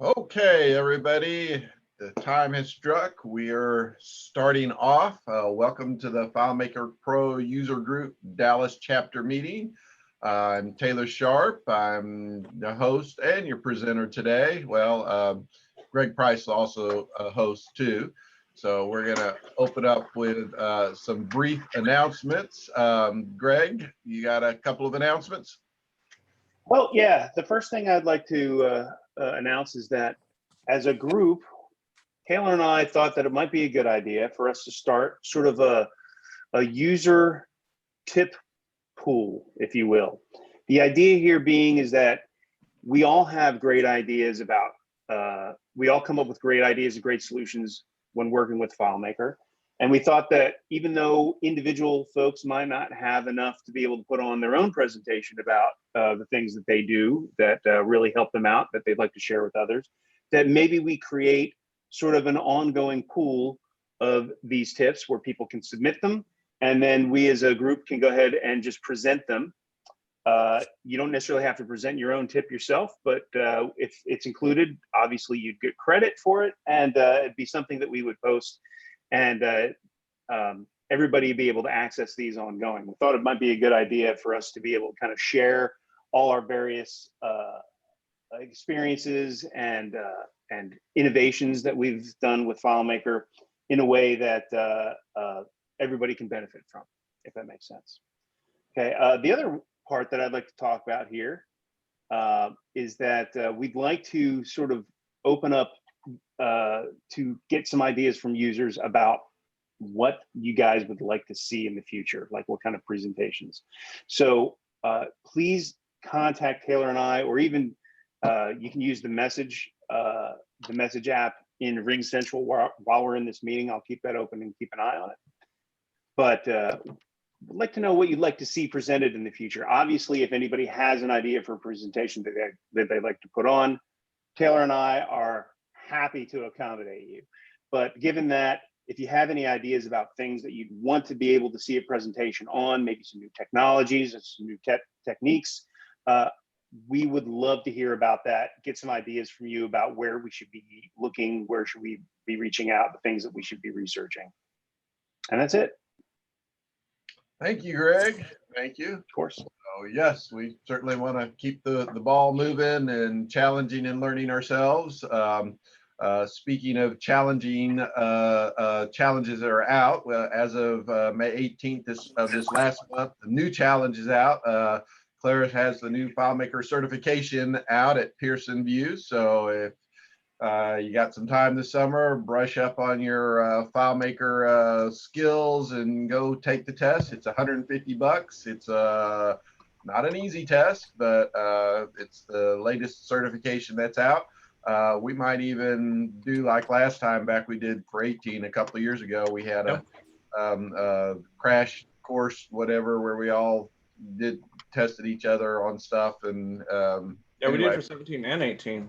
Okay, everybody, the time has struck. We are starting off. Welcome to the FileMaker Pro User Group Dallas chapter meeting. I'm Taylor Sharp. I'm the host and your presenter today. Greg Price is also a host too. So we're going to open up with some brief announcements. Greg, you got a couple of announcements? Well, yeah, the first thing I'd like to announce is that as a group, Taylor and I thought that it might be a good idea for us to start sort of a user tip pool, if you will. The idea here being is that we all have great ideas about, we all come up with great ideas and great solutions when working with FileMaker. And we thought that even though individual folks might not have enough to be able to put on their own presentation about the things that they do that really help them out, that they'd like to share with others, that maybe we create sort of an ongoing pool of these tips where people can submit them. And then we as a group can go ahead and just present them. You don't necessarily have to present your own tip yourself, but if it's included, obviously you'd get credit for it, and it'd be something that we would post, and everybody be able to access these ongoing. We thought it might be a good idea for us to be able to kind of share all our various experiences and innovations that we've done with FileMaker in a way that everybody can benefit from, if that makes sense. Okay, the other part that I'd like to talk about here is that we'd like to sort of open up to get some ideas from users about what you guys would like to see in the future, like what kind of presentations. So please contact Taylor and I, or even you can use the message app in Ring Central while we're in this meeting. I'll keep that open and keep an eye on it. But I'd like to know what you'd like to see presented in the future. Obviously, if anybody has an idea for a presentation that they'd like to put on, Taylor and I are happy to accommodate you. But given that, if you have any ideas about things that you'd want to be able to see a presentation on, maybe some new technologies and some new techniques, we would love to hear about that, get some ideas from you about where we should be looking, where should we be reaching out, the things that we should be researching. And that's it. Thank you, Greg. Thank you. Of course. So yes, we certainly want to keep the ball moving and challenging and learning ourselves. Speaking of challenging challenges that are out, as of May 18th of this last month, the new challenge is out. Claire has the new FileMaker certification out at Pearson VUE. So if you got some time this summer, brush up on your FileMaker skills and go take the test. It's $150. It's not an easy test, but it's the latest certification that's out. We might even do like last time back we did for 18 a couple of years ago. We had a crash course, whatever, where we all tested each other on stuff. And yeah, we did for 17 and 18.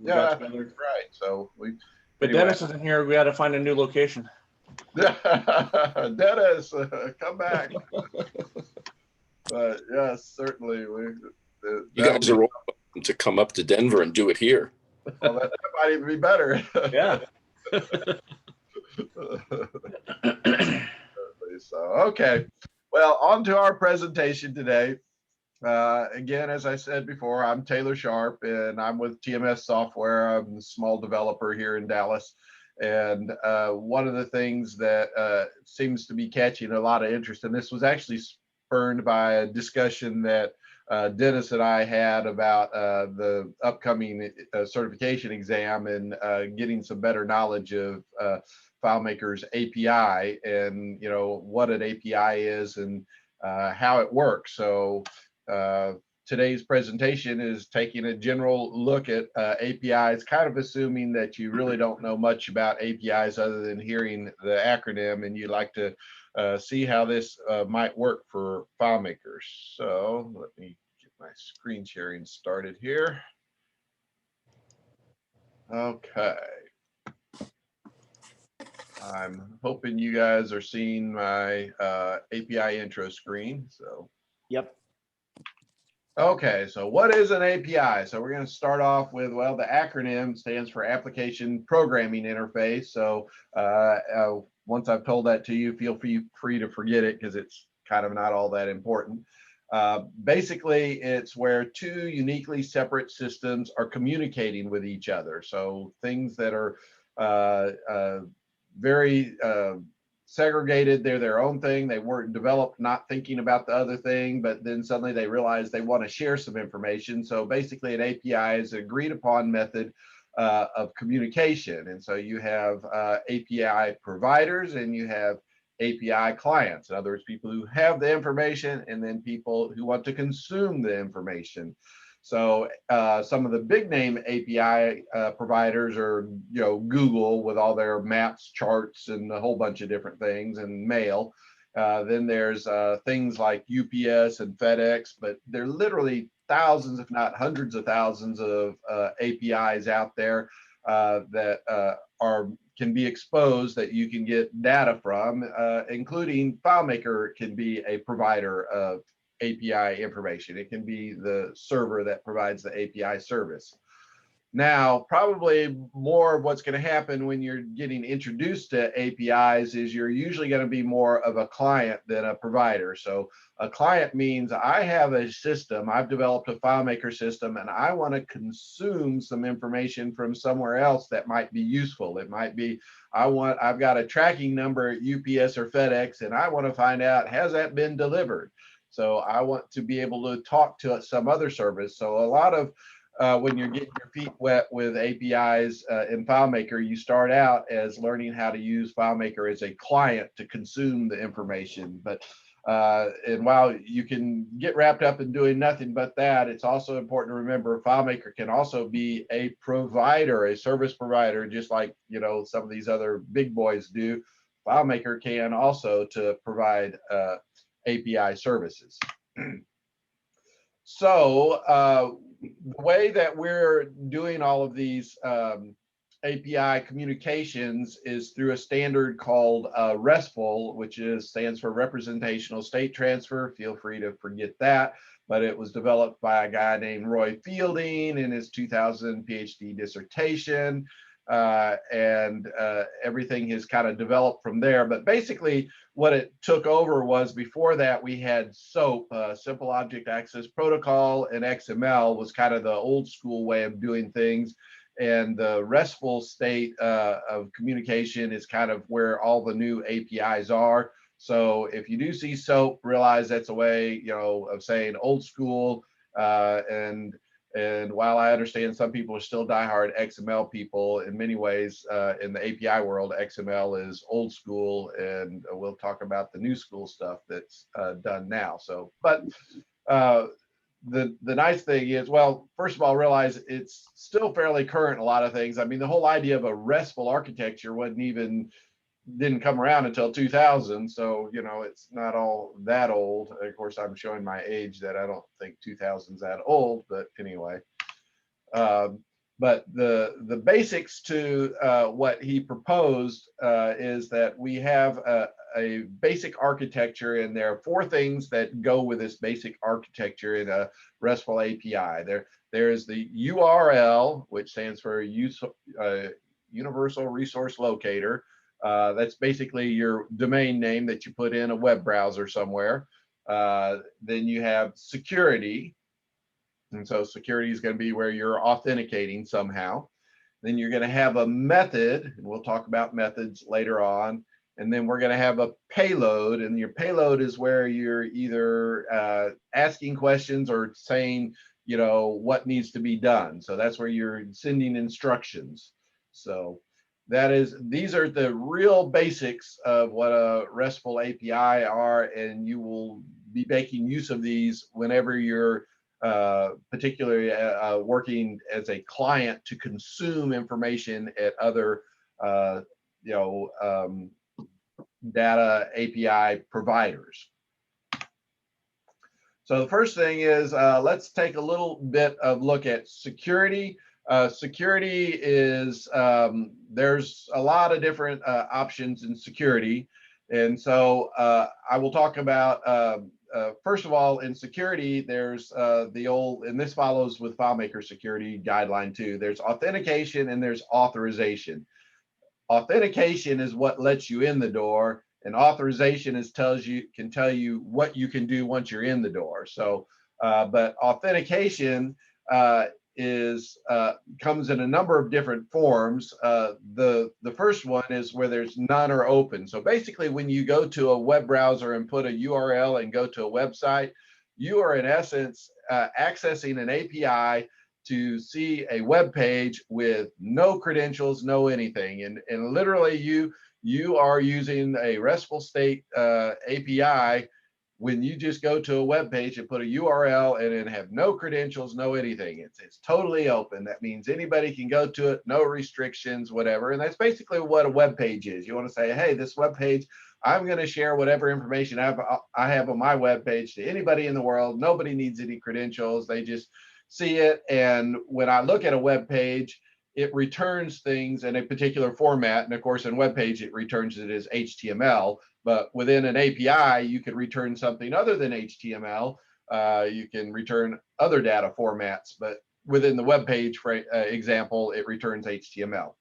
Yeah, right. So but anyway. Dennis isn't here. We got to find a new location. Dennis, come back. But yes, certainly you guys are welcome to come up to Denver and do it here. Well, that might even be better. Yeah. So okay. Well, on to our presentation today. Again, as I said before, I'm Taylor Sharp, and I'm with TMS Software. I'm a small developer here in Dallas. And one of the things that seems to be catching a lot of interest, and this was actually spurred by a discussion that Dennis and I had about the upcoming certification exam and getting some better knowledge of FileMaker's API and, you know, what an API is and how it works. So today's presentation is taking a general look at APIs, kind of assuming that you really don't know much about APIs other than hearing the acronym, and you like to see how this might work for FileMakers. So let me get my screen sharing started here. Okay. I'm hoping you guys are seeing my API intro screen. So. Yep. Okay, so what is an API? So we're going to start off with, well, the acronym stands for Application Programming Interface. So once I've told that to you, feel free to forget it because it's kind of not all that important. Basically, it's where two uniquely separate systems are communicating with each other. So things that are very segregated, they're their own thing. They weren't developed not thinking about the other thing, but then suddenly they realize they want to share some information. So basically an API is an agreed upon method of communication. And so you have API providers and you have API clients. In other words, people who have the information and then people who want to consume the information. So some of the big name API providers are, Google with all their maps, charts, and a whole bunch of different things, and mail. Then there's things like UPS and FedEx, but there are literally thousands, if not hundreds of thousands of APIs out there that can be exposed that you can get data from, including FileMaker can be a provider of API information. It can be the server that provides the API service. Now, probably more of what's going to happen when you're getting introduced to APIs is you're usually going to be more of a client than a provider. So a client means I have a system, I've developed a FileMaker system, and I want to consume some information from somewhere else that might be useful. It might be, I've got a tracking number at UPS or FedEx, and I want to find out, has that been delivered? So I want to be able to talk to some other service. So a lot of when you're getting your feet wet with APIs in FileMaker, you start out as learning how to use FileMaker as a client to consume the information. But and while you can get wrapped up in doing nothing but that, it's also important to remember FileMaker can also be a provider, a service provider, just like some of these other big boys do. FileMaker can also to provide API services. So the way that we're doing all of these API communications is through a standard called RESTful, which stands for Representational State Transfer. Feel free to forget that, but it was developed by a guy named Roy Fielding in his 2000 PhD dissertation. And everything has kind of developed from there. But basically, what it took over was before that we had SOAP, Simple Object Access Protocol, and XML was kind of the old school way of doing things. And the RESTful state of communication is kind of where all the new APIs are. So if you do see SOAP, realize that's a way, of saying old school. And while I understand some people are still diehard XML people, in many ways in the API world, XML is old school, and we'll talk about the new school stuff that's done now. So, but the nice thing is, well, first of all, realize it's still fairly current in a lot of things. I mean, the whole idea of a RESTful architecture didn't come around until 2000, so it's not all that old. Of course, I'm showing my age that I don't think 2000's that old, but anyway. But the basics to what he proposed is that we have a basic architecture, and there are four things that go with this basic architecture in a RESTful API. There's the URL, which stands for Universal Resource Locator. That's basically your domain name that you put in a web browser somewhere. Then you have security. And so security is going to be where you're authenticating somehow. Then you're going to have a method, and we'll talk about methods later on. And then we're going to have a payload, and your payload is where you're either asking questions or saying, what needs to be done. So that's where you're sending instructions. So these are the real basics of what a RESTful API are, and you will be making use of these whenever you're particularly working as a client to consume information at other data API providers. So the first thing is let's take a little bit of look at security. Security is, there's a lot of different options in security. And so I will talk about first of all, in security, there's the old, and this follows with FileMaker security guideline too. There's authentication and there's authorization. Authentication is what lets you in the door, and authorization can tell you what you can do once you're in the door. So, but authentication comes in a number of different forms. The first one is where there's none or open. So basically, when you go to a web browser and put a URL and go to a website, you are in essence accessing an API to see a web page with no credentials, no anything, and literally you are using a RESTful state API when you just go to a web page and put a URL and then have no credentials, no anything. It's totally open. That means anybody can go to it, no restrictions, whatever. And that's basically what a web page is. You want to say, hey, this web page, I'm going to share whatever information I have on my web page to anybody in the world. Nobody needs any credentials. They just see it. And when I look at a web page, it returns things in a particular format. And of course, in web page, it returns it as HTML. But within an API, you could return something other than HTML. You can return other data formats, but within the web page, for example, it returns HTML.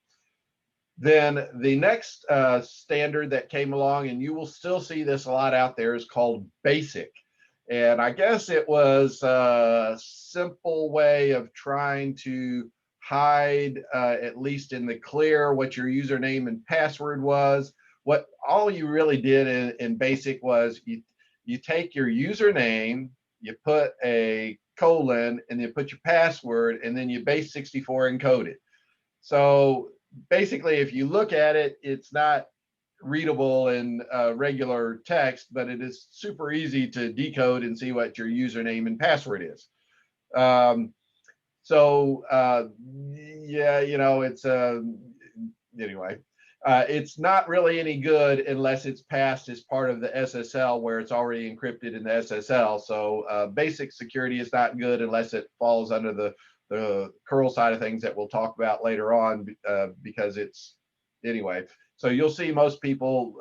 Then the next standard that came along, and you will still see this a lot out there, is called BASIC. And I guess it was a simple way of trying to hide, at least in the clear, what your username and password was. What all you really did in BASIC was you take your username, you put a colon, and you put your password, and then you base64 encode it. So basically, if you look at it, it's not readable in regular text, but it is super easy to decode and see what your username and password is. Yeah, it's anyway. It's not really any good unless it's passed as part of the SSL where it's already encrypted in the SSL. So basic security is not good unless it falls under the curl side of things that we'll talk about later on, because it's anyway. So you'll see most people,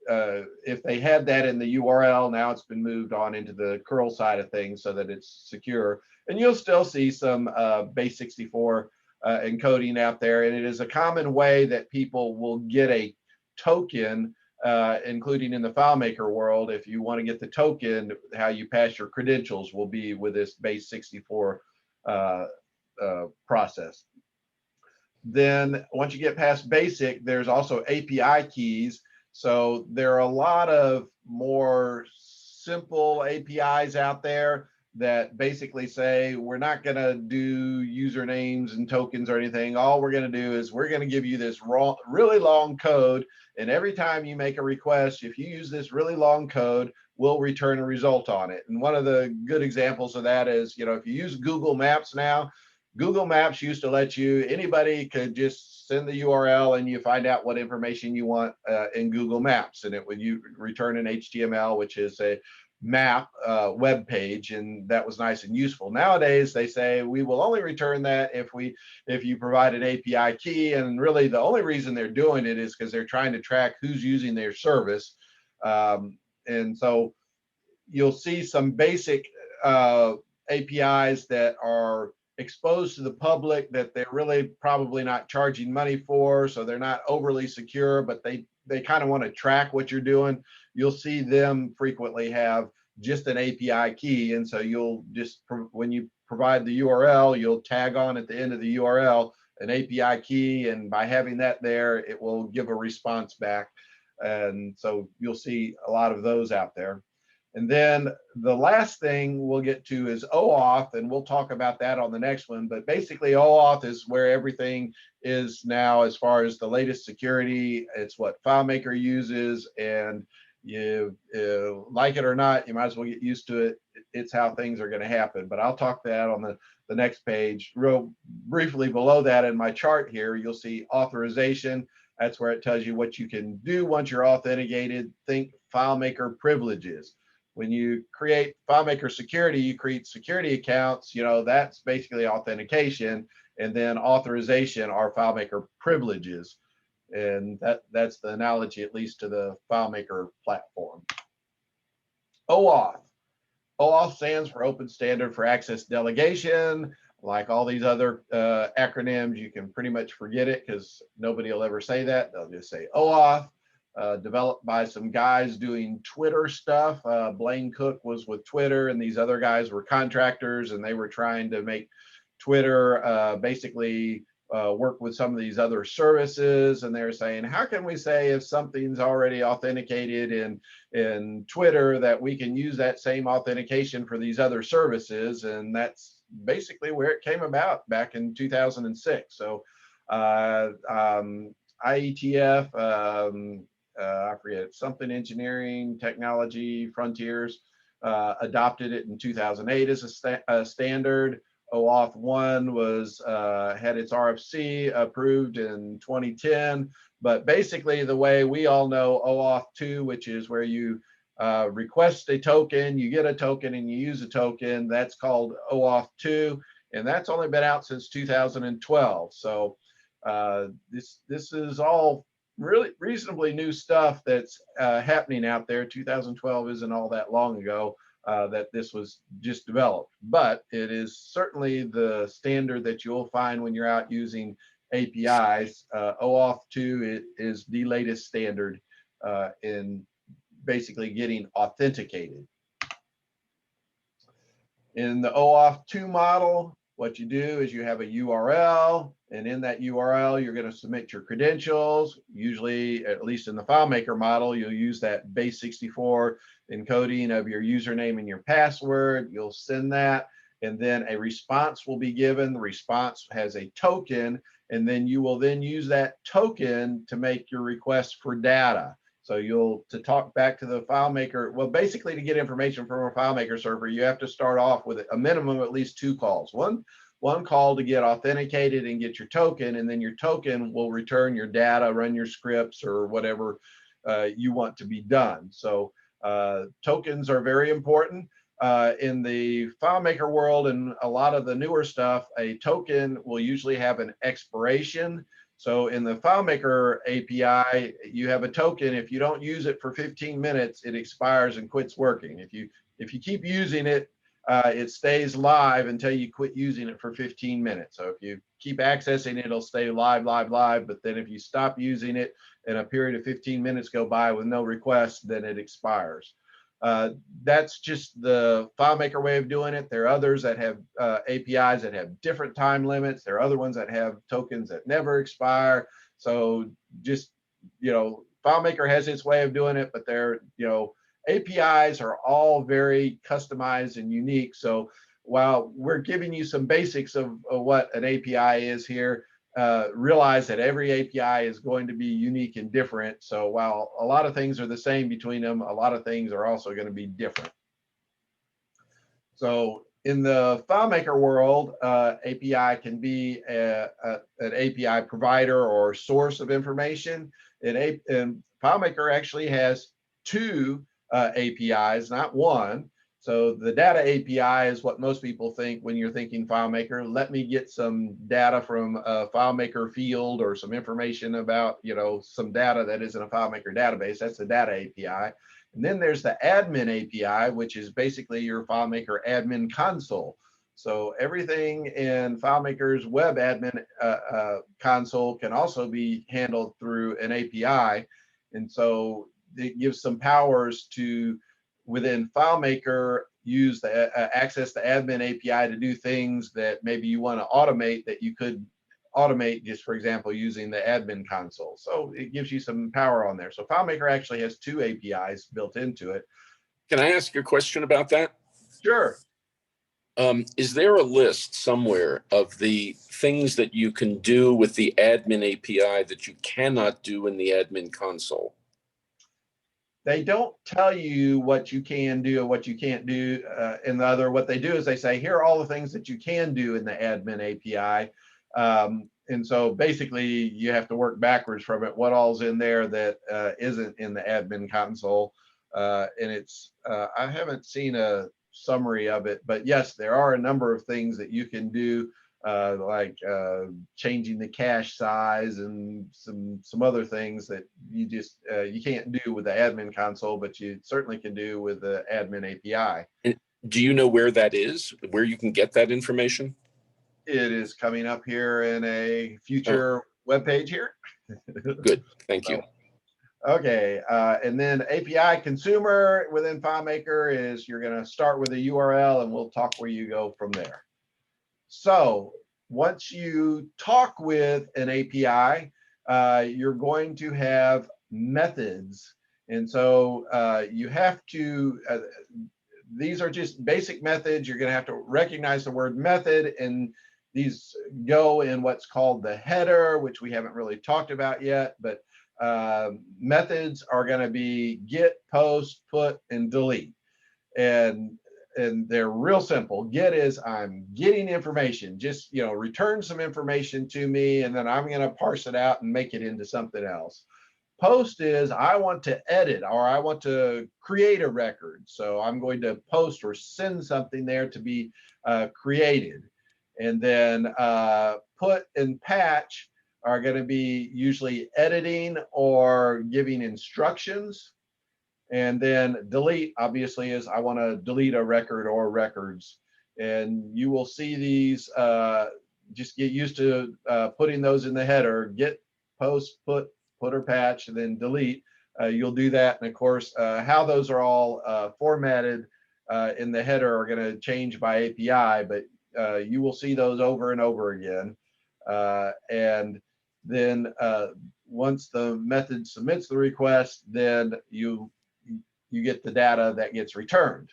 if they had that in the URL, now it's been moved on into the curl side of things so that it's secure. And you'll still see some base64 encoding out there. And it is a common way that people will get a token, including in the FileMaker world. If you want to get the token, how you pass your credentials will be with this base64 process. Then once you get past basic, there's also API keys. So there are a lot of more simple APIs out there that basically say, we're not going to do usernames and tokens or anything. All we're going to do is we're going to give you this really long code. And every time you make a request, if you use this really long code, we'll return a result on it. And one of the good examples of that is, if you use Google Maps now, Google Maps used to let you, anybody could just send the URL and you find out what information you want in Google Maps. And it would return an HTML, which is a map web page, and that was nice and useful. Nowadays, they say we will only return that if you provide an API key. And really the only reason they're doing it is because they're trying to track who's using their service. And so you'll see some basic APIs that are exposed to the public that they're really probably not charging money for, so they're not overly secure, but they kind of want to track what you're doing. You'll see them frequently have just an API key, and so you'll just, when you provide the URL, you'll tag on at the end of the URL an API key, and by having that there, it will give a response back. And so you'll see a lot of those out there. And then the last thing we'll get to is OAuth, and we'll talk about that on the next one. But basically, OAuth is where everything is now as far as the latest security. It's what FileMaker uses, and you like it or not, you might as well get used to it. It's how things are going to happen. But I'll talk that on the next page. Real briefly below that in my chart here, you'll see authorization. That's where it tells you what you can do once you're authenticated. Think FileMaker privileges. When you create FileMaker security, you create security accounts, that's basically authentication. And then authorization are FileMaker privileges. And that's the analogy, at least to the FileMaker platform. OAuth. OAuth stands for Open Standard for Access Delegation. Like all these other acronyms, you can pretty much forget it because nobody will ever say that. They'll just say OAuth. Developed by some guys doing Twitter stuff. Blaine Cook was with Twitter, and these other guys were contractors, and they were trying to make Twitter basically work with some of these other services. And they're saying, how can we say if something's already authenticated in Twitter that we can use that same authentication for these other services? And that's basically where it came about back in 2006. So IETF, I forget, something engineering technology frontiers adopted it in 2008 as a standard. OAuth 1 was had its RFC approved in 2010, but basically the way we all know OAuth 2, which is where you request a token, you get a token, and you use a token, that's called OAuth 2, and that's only been out since 2012. So this is all really reasonably new stuff that's happening out there. 2012 isn't all that long ago that this was just developed, but it is certainly the standard that you'll find when you're out using APIs. OAuth 2 is the latest standard in basically getting authenticated. In the OAuth 2 model, what you do is you have a URL, and in that URL, you're going to submit your credentials. Usually, at least in the FileMaker model, you'll use that base 64 encoding of your username and your password. You'll send that, and then a response will be given. The response has a token, and then you will then use that token to make your request for data. So to talk back to the FileMaker, well, basically to get information from a FileMaker server, you have to start off with a minimum of at least 2 calls. One call to get authenticated and get your token, and then your token will return your data, run your scripts, or whatever you want to be done. So tokens are very important. In the FileMaker world and a lot of the newer stuff, a token will usually have an expiration. So in the FileMaker API, you have a token. If you don't use it for 15 minutes, it expires and quits working. If you keep using it, it stays live until you quit using it for 15 minutes. So if you keep accessing it, it'll stay live. But then if you stop using it and a period of 15 minutes go by with no request, then it expires. That's just the FileMaker way of doing it. There are others that have APIs that have different time limits. There are other ones that have tokens that never expire. So just, FileMaker has its way of doing it, but APIs are all very customized and unique. So while we're giving you some basics of what an API is here, realize that every API is going to be unique and different. So while a lot of things are the same between them, a lot of things are also going to be different. So in the FileMaker world, API can be an API provider or source of information. And FileMaker actually has 2 APIs, not 1. So the data API is what most people think when you're thinking FileMaker. Let me get some data from a FileMaker field or some information about, some data that isn't a FileMaker database. That's the data API. And then there's the admin API, which is basically your FileMaker admin console. So everything in FileMaker's web admin console can also be handled through an API. And so it gives some powers to, within FileMaker, use the access the admin API to do things that maybe you want to automate that you could automate just, for example, using the admin console. So it gives you some power on there. So FileMaker actually has 2 APIs built into it. Can I ask you a question about that? Sure. Is there a list somewhere of the things that you can do with the admin API that you cannot do in the admin console? They don't tell you what you can do or what you can't do in the other. What they do is they say, here are all the things that you can do in the admin API. And so basically you have to work backwards from it. What all's in there that isn't in the admin console. And it's, I haven't seen a summary of it, but yes, there are a number of things that you can do like changing the cache size and some other things that you just you can't do with the admin console, but you certainly can do with the admin API. And do you know where that is, where you can get that information? It is coming up here in a future web page here. Good, thank you. Okay, and then API consumer within FileMaker is you're going to start with a URL, and we'll talk where you go from there. So once you talk with an API, you're going to have methods. And so you have to, these are just basic methods. You're going to have to recognize the word method, and these go in what's called the header, which we haven't really talked about yet, but methods are going to be get, post, put, and delete. And they're real simple. Get is I'm getting information, just return some information to me, and then I'm going to parse it out and make it into something else. Post is I want to edit, or I want to create a record, so I'm going to post or send something there to be created. And then put and patch are going to be usually editing or giving instructions. And then delete obviously is I want to delete a record or records. And you will see these, just get used to putting those in the header, get, post, put or patch, and then delete. You'll do that. And of course, how those are all formatted in the header are going to change by API, but you will see those over and over again. And then once the method submits the request, then you get the data that gets returned.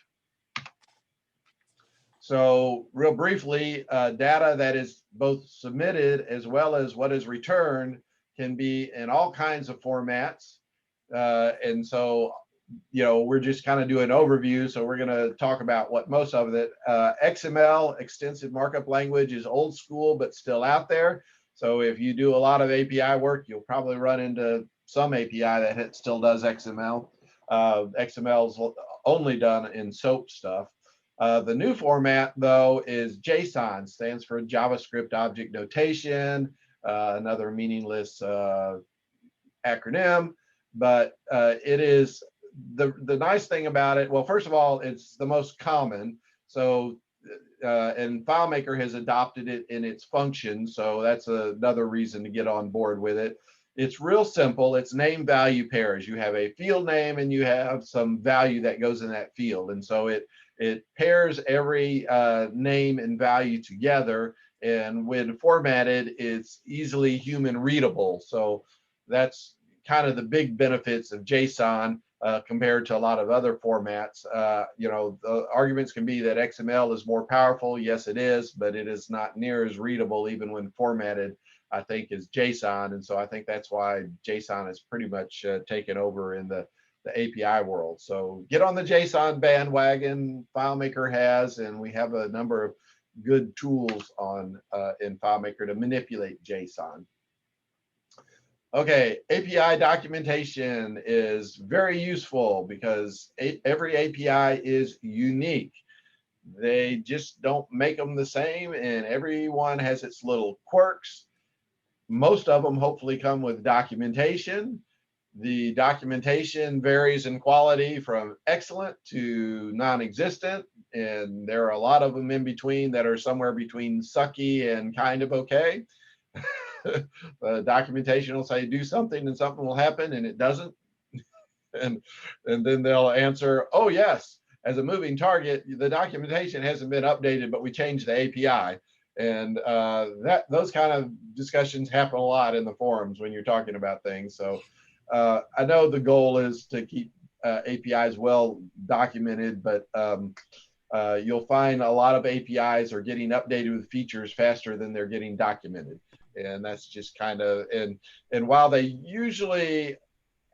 So real briefly, data that is both submitted as well as what is returned can be in all kinds of formats. And so, we're just kind of doing an overview. So we're going to talk about what most of it. XML, extensive markup language, is old school, but still out there. So if you do a lot of API work, you'll probably run into some API that still does XML. XML is only done in SOAP stuff. The new format, though, is JSON, stands for JavaScript Object Notation, another meaningless acronym, but it is the nice thing about it. Well, first of all, it's the most common. So, and FileMaker has adopted it in its function. So that's another reason to get on board with it. It's real simple. It's name value pairs. You have a field name and you have some value that goes in that field. And so it pairs every name and value together. And when formatted, it's easily human readable. So that's kind of the big benefits of JSON compared to a lot of other formats. The arguments can be that XML is more powerful. Yes, it is, but it is not near as readable even when formatted, I think, as JSON. And so I think that's why JSON is pretty much taken over in the API world. So get on the JSON bandwagon. FileMaker has, and we have a number of good tools on in FileMaker to manipulate JSON. Okay, API documentation is very useful because every API is unique. They just don't make them the same, and everyone has its little quirks. Most of them hopefully come with documentation. The documentation varies in quality from excellent to non-existent, and there are a lot of them in between that are somewhere between sucky and kind of okay. Documentation will say do something and something will happen and it doesn't. and then they'll answer, oh yes, as a moving target, the documentation hasn't been updated, but we changed the API. And those kind of discussions happen a lot in the forums when you're talking about things. So I know the goal is to keep APIs well documented, but you'll find a lot of APIs are getting updated with features faster than they're getting documented. And that's just kind of, and while they usually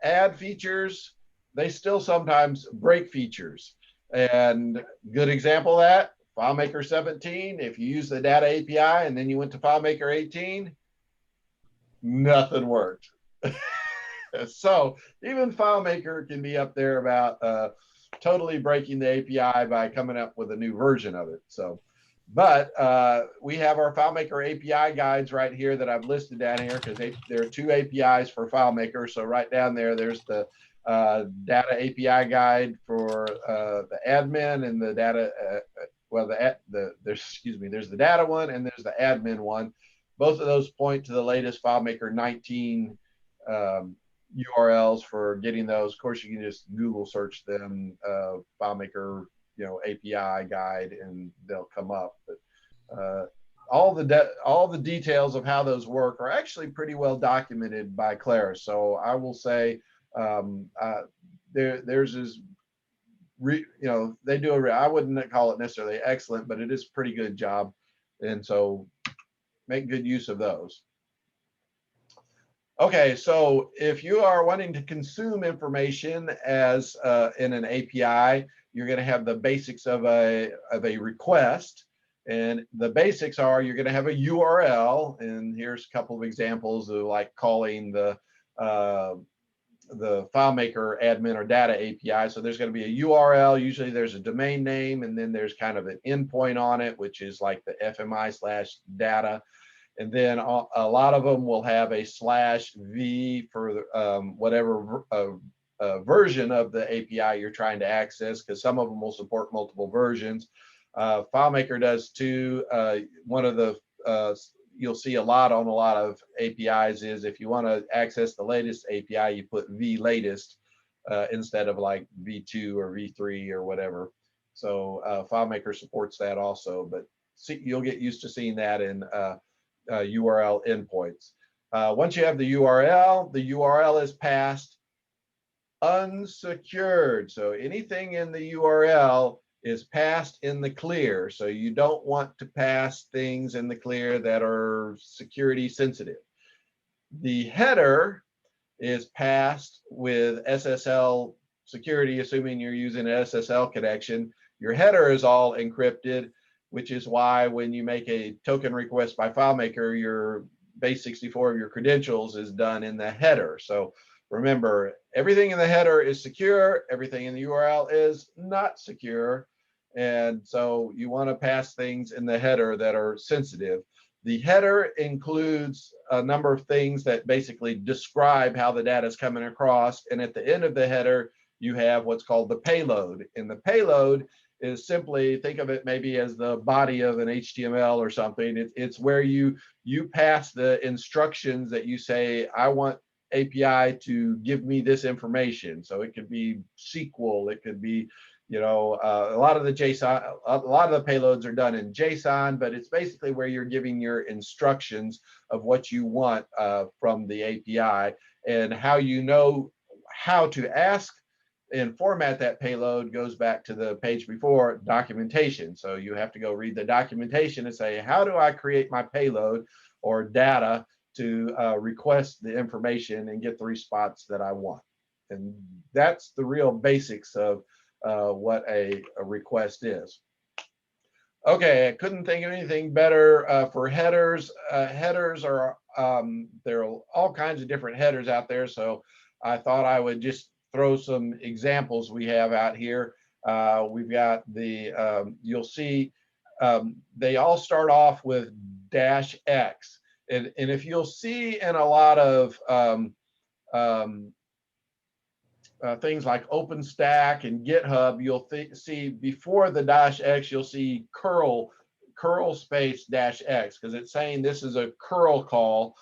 add features, they still sometimes break features. And good example of that, FileMaker 17, if you use the data API and then you went to FileMaker 18, nothing worked. So even FileMaker can be up there about totally breaking the API by coming up with a new version of it. So But we have our FileMaker API guides right here that I've listed down here because there are 2 APIs for FileMaker. So right down there, there's the data API guide for the admin and the data. Well, there's the data one and there's the admin one. Both of those point to the latest FileMaker 19 URLs for getting those. Of course, you can just Google search them, FileMaker, API guide, and they'll come up. But all the details of how those work are actually pretty well documented by Clara. So I will say theirs is, they do I wouldn't call it necessarily excellent, but it is a pretty good job. And so make good use of those. Okay, so if you are wanting to consume information as in an API, you're going to have the basics of a request, and the basics are you're going to have a URL, and here's a couple of examples of like calling the FileMaker admin or data API. So there's going to be a URL. Usually there's a domain name, and then there's kind of an endpoint on it, which is like the FMI/data. And then a lot of them will have a /v for whatever version of the API you're trying to access, because some of them will support multiple versions. FileMaker does too. One of the you'll see a lot on a lot of APIs is if you want to access the latest API, you put v latest instead of like v2 or v3 or whatever. So FileMaker supports that also, but you'll get used to seeing that in URL endpoints. Once you have the URL is passed unsecured. So anything in the URL is passed in the clear. So you don't want to pass things in the clear that are security sensitive. The header is passed with SSL security, assuming you're using an SSL connection. Your header is all encrypted, which is why when you make a token request by FileMaker, your base 64 of your credentials is done in the header. So remember, everything in the header is secure, everything in the URL is not secure. And so you want to pass things in the header that are sensitive. The header includes a number of things that basically describe how the data is coming across. And at the end of the header, you have what's called the payload. And the payload is simply, think of it maybe as the body of an HTML or something. It's where you pass the instructions that you say, I want API to give me this information. So it could be SQL, it could be, a lot of the JSON, a lot of the payloads are done in JSON, but it's basically where you're giving your instructions of what you want from the API, and how you know how to ask and format that payload goes back to the page before, documentation. So you have to go read the documentation and say, how do I create my payload or data to request the information and get the response that I want? And that's the real basics of what a request is. Okay, I couldn't think of anything better for headers. Headers are, there are all kinds of different headers out there, so I thought I would just throw some examples we have out here. We've got the, you'll see they all start off with -x. And if you'll see in a lot of things like OpenStack and GitHub, you'll see before the -x, you'll see curl space -x, because it's saying this is a curl call.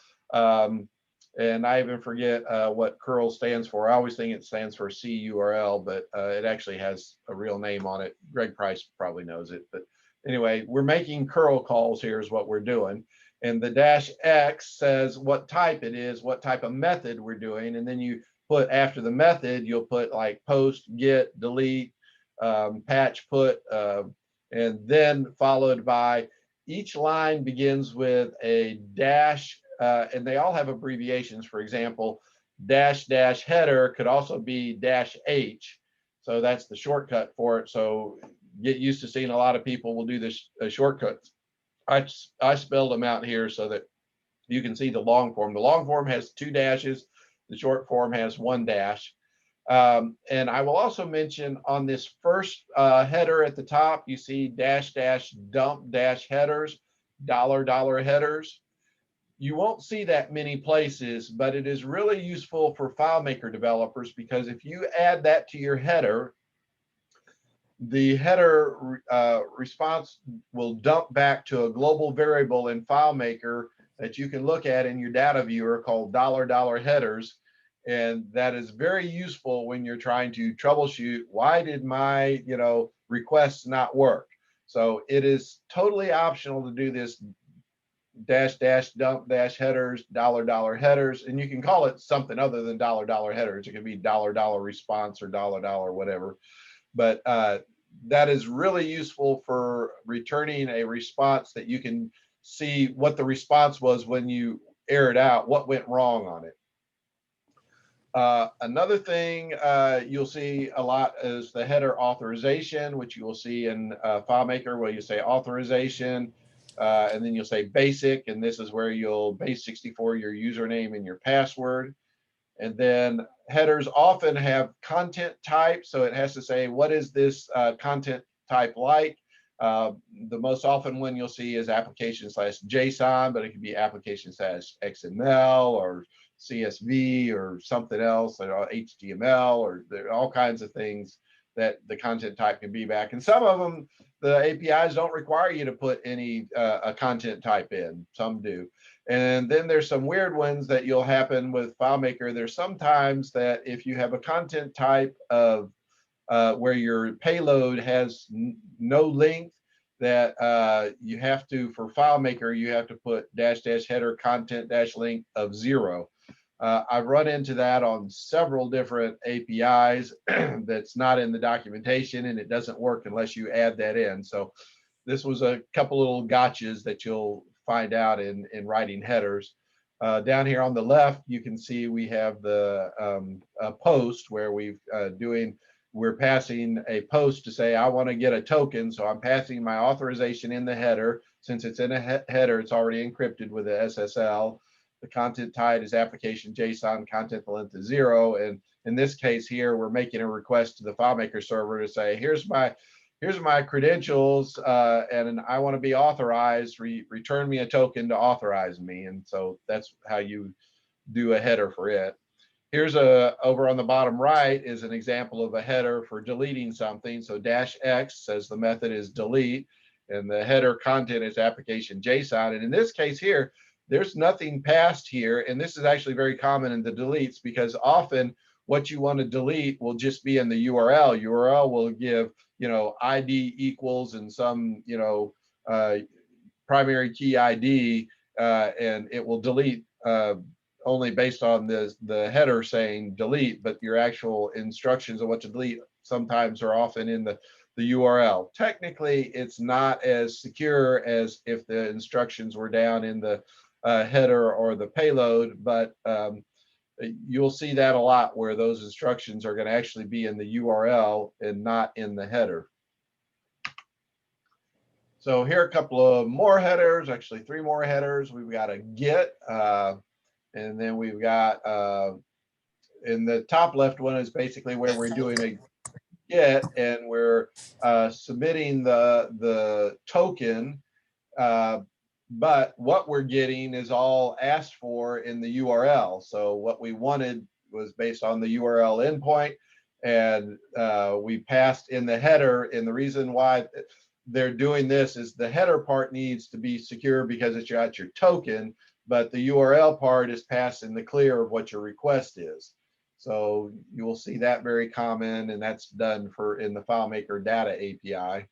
And I even forget what curl stands for. I always think it stands for CURL, but it actually has a real name on it. Greg Price probably knows it. But anyway, we're making curl calls here is what we're doing. And the -x says what type it is, what type of method we're doing. And then you put after the method, you'll put like post, get, delete, patch, put, and then followed by each line begins with a dash, and they all have abbreviations. For example, -- header could also be -h. So that's the shortcut for it. So get used to seeing a lot of people will do this shortcuts. I spelled them out here so that you can see the long form. The long form has 2 dashes. The short form has 1 dash. And I will also mention on this first header at the top, you see --dump -headers, $$ headers. You won't see that many places, but it is really useful for FileMaker developers, because if you add that to your header, the header response will dump back to a global variable in FileMaker that you can look at in your data viewer called $$ headers. And that is very useful when you're trying to troubleshoot, why did my requests not work? So it is totally optional to do this --dump -headers, $$ headers, and you can call it something other than $$ headers. It could be $$ response or $$ whatever. But that is really useful for returning a response that you can see what the response was when you air it out, what went wrong on it. Another thing you'll see a lot is the header authorization, which you will see in FileMaker, where you say authorization, and then you'll say basic, and this is where you'll base64 your username and your password. And then headers often have content type, so it has to say, what is this content type like? The most often one you'll see is application/JSON, but it could be application/XML or CSV or something else, or HTML, or there are all kinds of things that the content type can be back. And some of them, the APIs don't require you to put any a content type in. Some do. And then there's some weird ones that you'll happen with FileMaker. There's sometimes that if you have a content type of where your payload has no length, that you have to, for FileMaker, you have to put --header content -length of 0. I've run into that on several different APIs that's not in the documentation, and it doesn't work unless you add that in. So this was a couple little gotchas that you'll find out in writing headers. Down here on the left, you can see we have the post where we're passing a post to say, I want to get a token. So I'm passing my authorization in the header. Since it's in a header, it's already encrypted with a SSL. The content type is application JSON, content length is 0. And in this case here, we're making a request to the FileMaker server to say, here's my credentials, and I want to be authorized. Return me a token to authorize me. And so that's how you do a header for it. Here's over on the bottom right is an example of a header for deleting something. So -x says the method is delete, and the header content is application JSON. And in this case here, there's nothing passed here. And this is actually very common in the deletes, because often what you want to delete will just be in the URL. URL will give, ID equals and some, primary key ID, and it will delete only based on the header saying delete, but your actual instructions on what to delete sometimes are often in the URL. Technically, it's not as secure as if the instructions were down in the header or the payload, but you'll see that a lot where those instructions are going to actually be in the URL and not in the header. So here are a couple of more headers, actually 3 more headers. We've got a get, and then we've got, in the top left one is basically where we're doing a get, and we're submitting the token, but what we're getting is all asked for in the URL. So what we wanted was based on the URL endpoint, and we passed in the header. And the reason why they're doing this is the header part needs to be secure because it's got your token, but the URL part is passed in the clear of what your request is. So you will see that very common, and that's done in the FileMaker data API.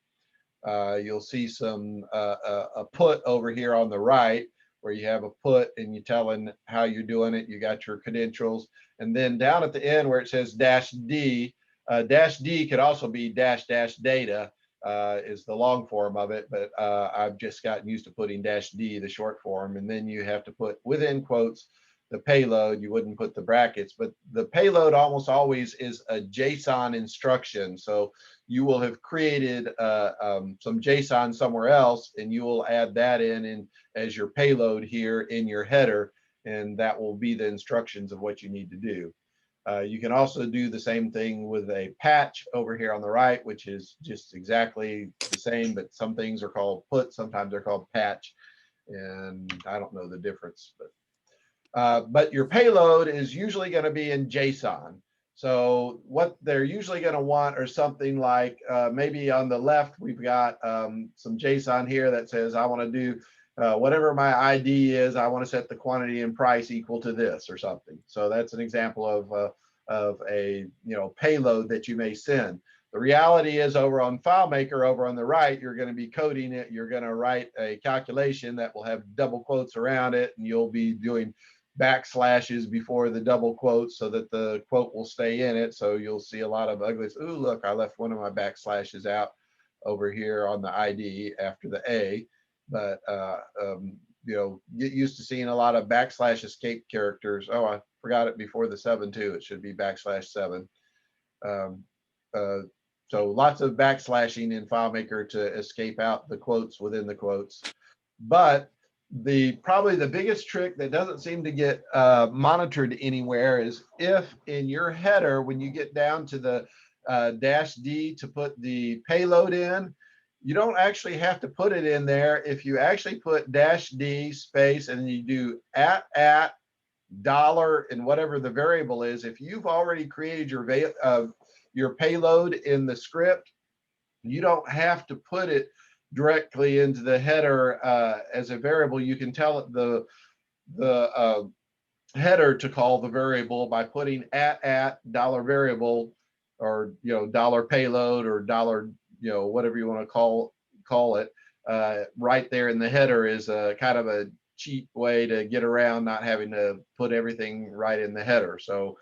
You'll see a put over here on the right, where you have a put and you're telling how you're doing it. You got your credentials, and then down at the end where it says -d, -d could also be --data is the long form of it, but I've just gotten used to putting -d, the short form, and then you have to put within quotes the payload. You wouldn't put the brackets, but the payload almost always is a JSON instruction. So you will have created some JSON somewhere else, and you will add that in as your payload here in your header, and that will be the instructions of what you need to do. You can also do the same thing with a patch over here on the right, which is just exactly the same, but some things are called put, sometimes they're called patch, and I don't know the difference. But your payload is usually going to be in JSON. So what they're usually going to want are something like maybe on the left, we've got some JSON here that says, I want to do whatever my ID is, I want to set the quantity and price equal to this or something. So that's an example of a payload that you may send. The reality is over on FileMaker, over on the right, you're going to be coding it. You're going to write a calculation that will have double quotes around it, and you'll be doing backslashes before the double quotes so that the quote will stay in it. So you'll see a lot of uglies. Ooh, look, I left one of my backslashes out over here on the ID after the A. But get used to seeing a lot of backslash escape characters. Oh, I forgot it before the 7 too. It should be _7. So lots of backslashing in FileMaker to escape out the quotes within the quotes. But probably the biggest trick that doesn't seem to get monitored anywhere is if in your header, when you get down to the -D to put the payload in, you don't actually have to put it in there. If you actually put -D space and you do @ dollar and whatever the variable is, if you've already created your payload in the script, you don't have to put it directly into the header as a variable. You can tell it the header to call the variable by putting @ dollar variable, or dollar payload, or dollar whatever you want to call it right there in the header is a kind of a cheap way to get around not having to put everything right in the header. So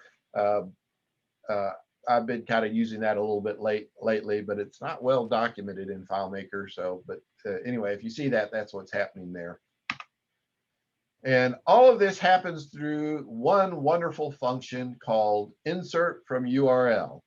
I've been kind of using that a little bit lately, but it's not well documented in FileMaker. So, but anyway, if you see that, that's what's happening there. And all of this happens through one wonderful function called insert from URL.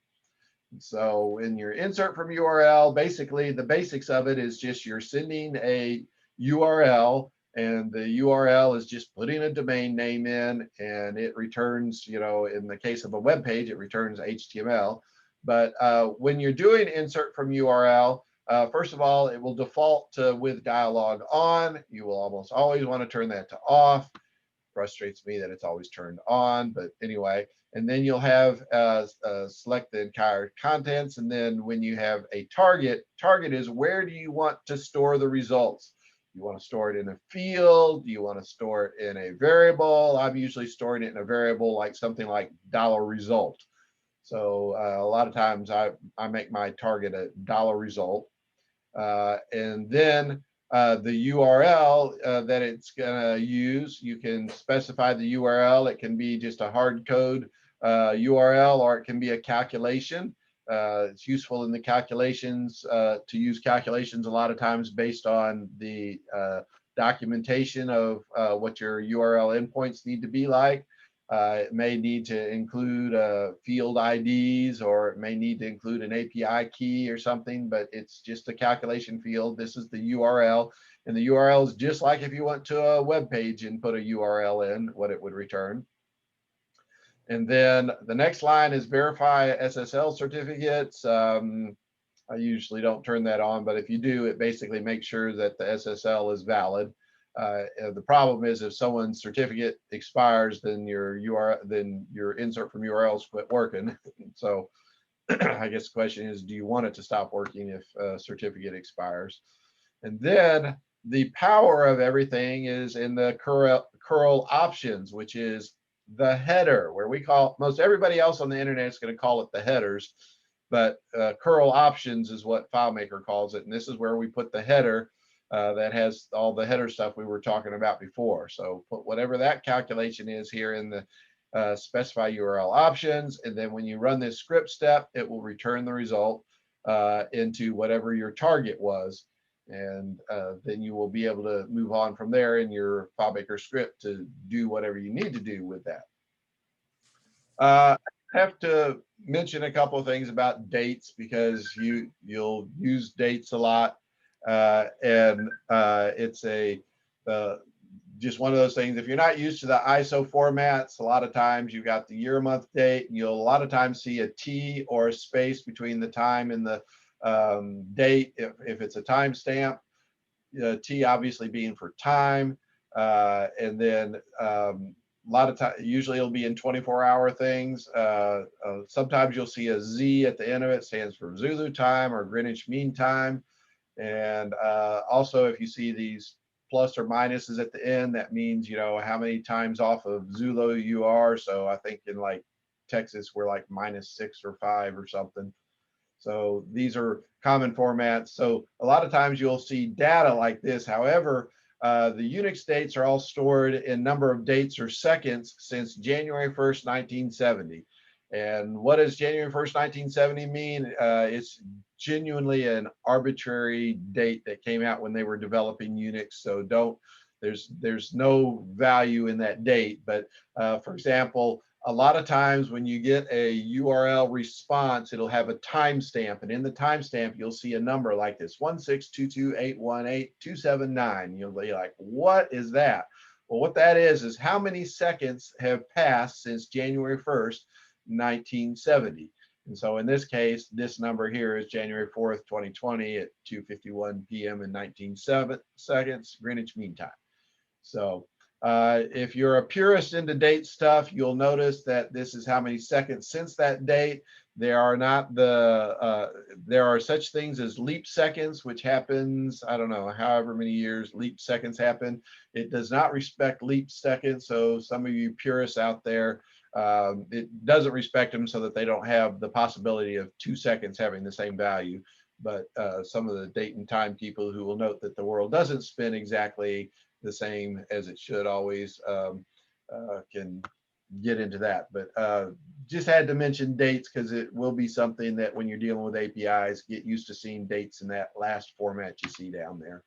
So in your insert from URL, basically the basics of it is just you're sending a URL, and the URL is just putting a domain name in, and it returns, in the case of a web page, it returns HTML. But when you're doing insert from URL, first of all, it will default to with dialog on. You will almost always want to turn that to off. Frustrates me that it's always turned on, but anyway. And then you'll have select the entire contents. And then when you have a target is where do you want to store the results? You want to store it in a field? Do you want to store it in a variable? I'm usually storing it in a variable, like something like $result. So a lot of times I make my target a $result. And then the URL that it's going to use, you can specify the URL. It can be just a hard code URL, or it can be a calculation. It's useful in the calculations to use calculations a lot of times based on the documentation of what your URL endpoints need to be like. It may need to include field IDs, or it may need to include an API key or something, but it's just a calculation field. This is the URL, and the URL is just like if you went to a web page and put a URL in, what it would return. And then the next line is verify SSL certificates. I usually don't turn that on, but if you do, it basically makes sure that the SSL is valid. The problem is if someone's certificate expires, then your insert from URLs quit working. So I guess the question is, do you want it to stop working if a certificate expires? And then the power of everything is in the curl options, which is the header, where we call, most everybody else on the internet is going to call it the headers, but curl options is what FileMaker calls it. And this is where we put the header that has all the header stuff we were talking about before. So put whatever that calculation is here in the specify URL options. And then when you run this script step, it will return the result into whatever your target was. And then you will be able to move on from there in your FileMaker script to do whatever you need to do with that. I have to mention a couple of things about dates, because you'll use dates a lot, and it's just one of those things. If you're not used to the ISO formats, a lot of times you've got the year, month, date. You'll a lot of times see a T or a space between the time and the date if it's a timestamp. T obviously being for time, and then a lot of time, usually it'll be in 24-hour things. Sometimes you'll see a Z at the end of it, stands for Zulu time or Greenwich Mean Time. And also, if you see these plus or minuses at the end, that means, you know, how many times off of Zulu you are. So I think in like Texas, we're like -6 or 5 or something. So these are common formats. So a lot of times you'll see data like this. However, the Unix dates are all stored in number of dates or seconds since January 1st, 1970. And what does January 1st, 1970 mean? It's genuinely an arbitrary date that came out when they were developing Unix. So there's no value in that date. But for example, a lot of times when you get a URL response, it'll have a timestamp, and in the timestamp, you'll see a number like this, 16228182279. You'll be like, what is that? Well, what that is how many seconds have passed since January 1st, 1970. And so in this case, this number here is January 4th, 2020 at 2:51 p.m. and 19 seconds, Greenwich Mean Time. So if you're a purist into date stuff, you'll notice that this is how many seconds since that date. There are not there are such things as leap seconds, which happens, I don't know, however many years leap seconds happen. It does not respect leap seconds. So some of you purists out there, it doesn't respect them so that they don't have the possibility of 2 seconds having the same value. But some of the date and time people who will note that the world doesn't spin exactly the same as it should always can get into that. But just had to mention dates because it will be something that when you're dealing with APIs, get used to seeing dates in that last format you see down there.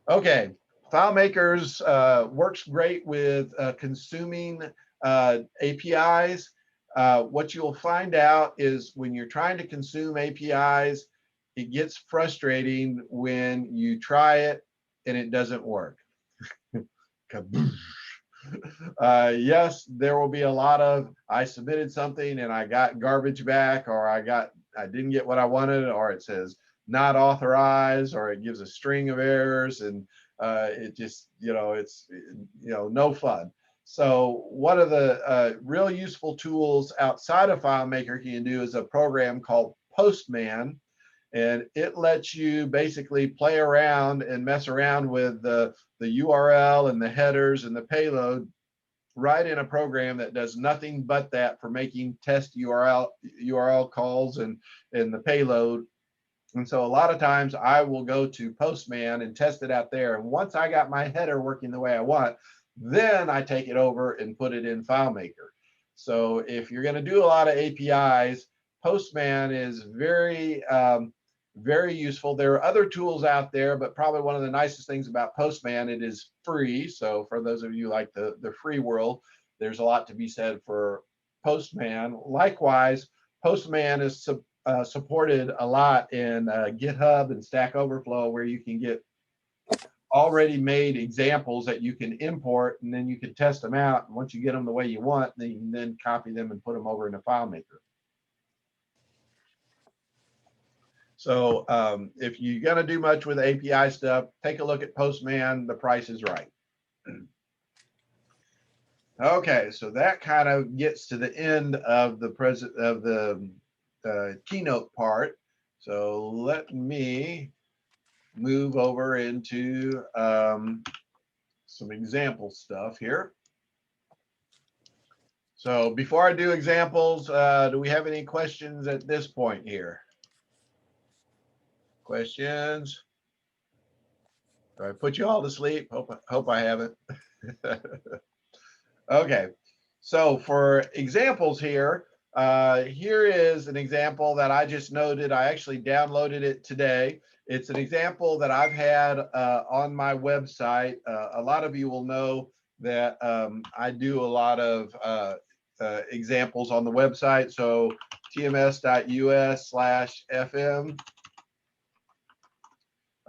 Okay, FileMakers works great with consuming APIs. What you'll find out is when you're trying to consume APIs, it gets frustrating when you try it and it doesn't work. Yes, there will be a lot of, I submitted something and I got garbage back, or I didn't get what I wanted, or it says not authorized, or it gives a string of errors, and it just, it's, no fun. So one of the real useful tools outside of FileMaker you can do is a program called Postman. And it lets you basically play around and mess around with the URL and the headers and the payload right in a program that does nothing but that for making test URL calls and the payload. And so a lot of times I will go to Postman and test it out there. And once I got my header working the way I want, then I take it over and put it in FileMaker. So if you're going to do a lot of APIs, Postman is very useful. There are other tools out there, but probably one of the nicest things about Postman, it is free. So for those of you like the free world, there's a lot to be said for Postman. Likewise, Postman is supported a lot in GitHub and Stack Overflow, where you can get already made examples that you can import, and then you can test them out. And once you get them the way you want, then you can then copy them and put them over in a FileMaker. So if you're going to do much with API stuff, take a look at Postman. The price is right. Okay, so that kind of gets to the end of the keynote part. So let me move over into some example stuff here. So before I do examples, do we have any questions at this point here? Questions? Do I put you all to sleep? Hope I haven't. Okay, so for examples here, here is an example that I just noted. I actually downloaded it today. It's an example that I've had on my website. A lot of you will know that I do a lot of examples on the website. So tms.us/fm.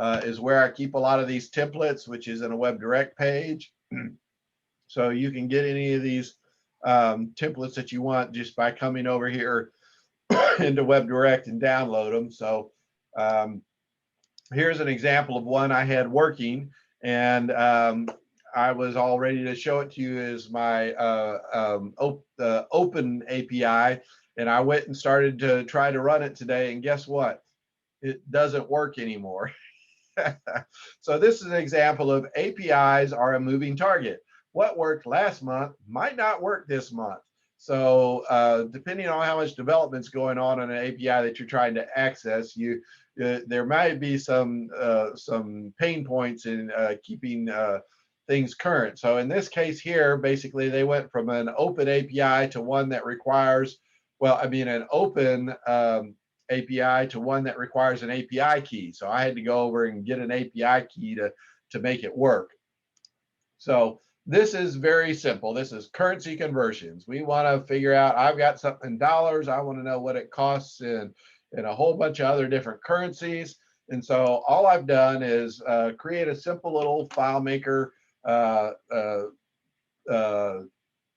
is where I keep a lot of these templates, which is in a web direct page. So you can get any of these templates that you want just by coming over here into web direct and download them. So here's an example of one I had working, and I was all ready to show it to you as my open API, and I went and started to try to run it today, and guess what? It doesn't work anymore. So this is an example of APIs are a moving target. What worked last month might not work this month. So depending on how much development's going on an API that you're trying to access, there might be some pain points in keeping things current. So in this case here, basically they went from an open API to one that requires, well, I mean an open API to one that requires an API key. So I had to go over and get an API key to make it work. So this is very simple. This is currency conversions. We want to figure out, I've got something in dollars. I want to know what it costs in a whole bunch of other different currencies. And so all I've done is create a simple little FileMaker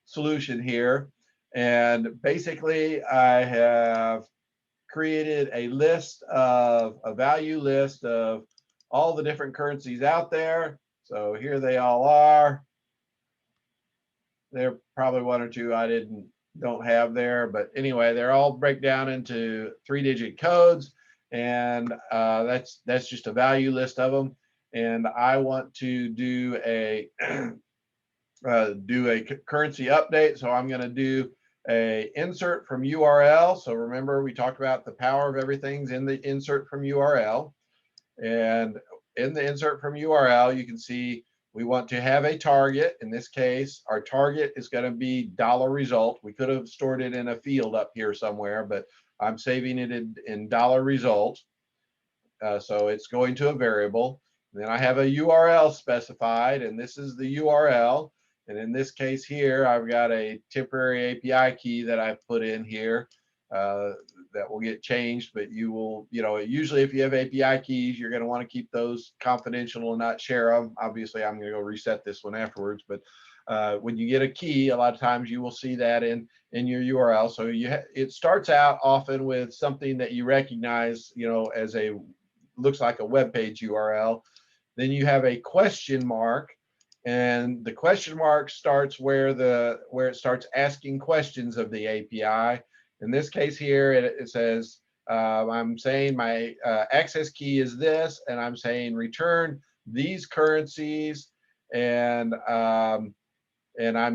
solution here. And basically I have created a value list of all the different currencies out there. So here they all are. There are probably one or two I don't have there, but anyway, they're all break down into 3-digit codes, and that's just a value list of them. And I want to do a currency update, so I'm going to do a insert from URL. So remember, we talked about the power of everything's in the insert from URL, and in the insert from URL, you can see we want to have a target. In this case, our target is going to be $result. We could have stored it in a field up here somewhere, but I'm saving it in $result. So it's going to a variable. And then I have a URL specified, and this is the URL. And in this case here, I've got a temporary API key that I've put in here that will get changed, but you will, usually if you have API keys, you're going to want to keep those confidential and not share them. Obviously, I'm going to go reset this one afterwards, but when you get a key, a lot of times you will see that in your URL. So it starts out often with something that you recognize, as looks like a web page URL. Then you have a question mark. And the question mark starts where it starts asking questions of the API. In this case here, it says, I'm saying my access key is this, and I'm saying return these currencies, and I'm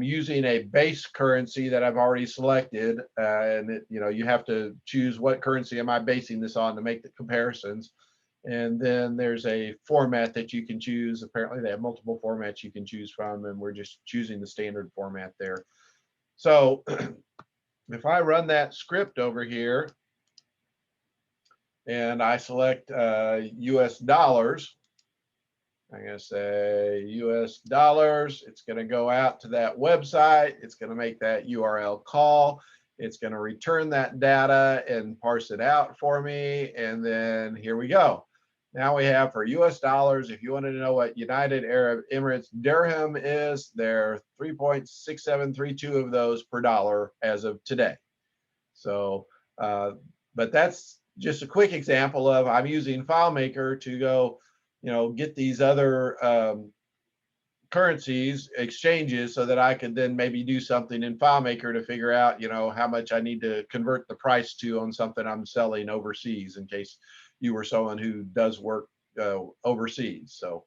using a base currency that I've already selected. You have to choose what currency am I basing this on to make the comparisons. And then there's a format that you can choose. Apparently they have multiple formats you can choose from, and we're just choosing the standard format there. So if I run that script over here and I select US dollars, I'm going to say US dollars. It's going to go out to that website. It's going to make that URL call. It's going to return that data and parse it out for me. And then here we go. Now we have for US dollars, if you wanted to know what United Arab Emirates dirham is, there are 3.6732 of those per dollar as of today. So, but that's just a quick example of I'm using FileMaker to go, get these other currencies exchanges so that I could then maybe do something in FileMaker to figure out, how much I need to convert the price to on something I'm selling overseas, in case you were someone who does work overseas. So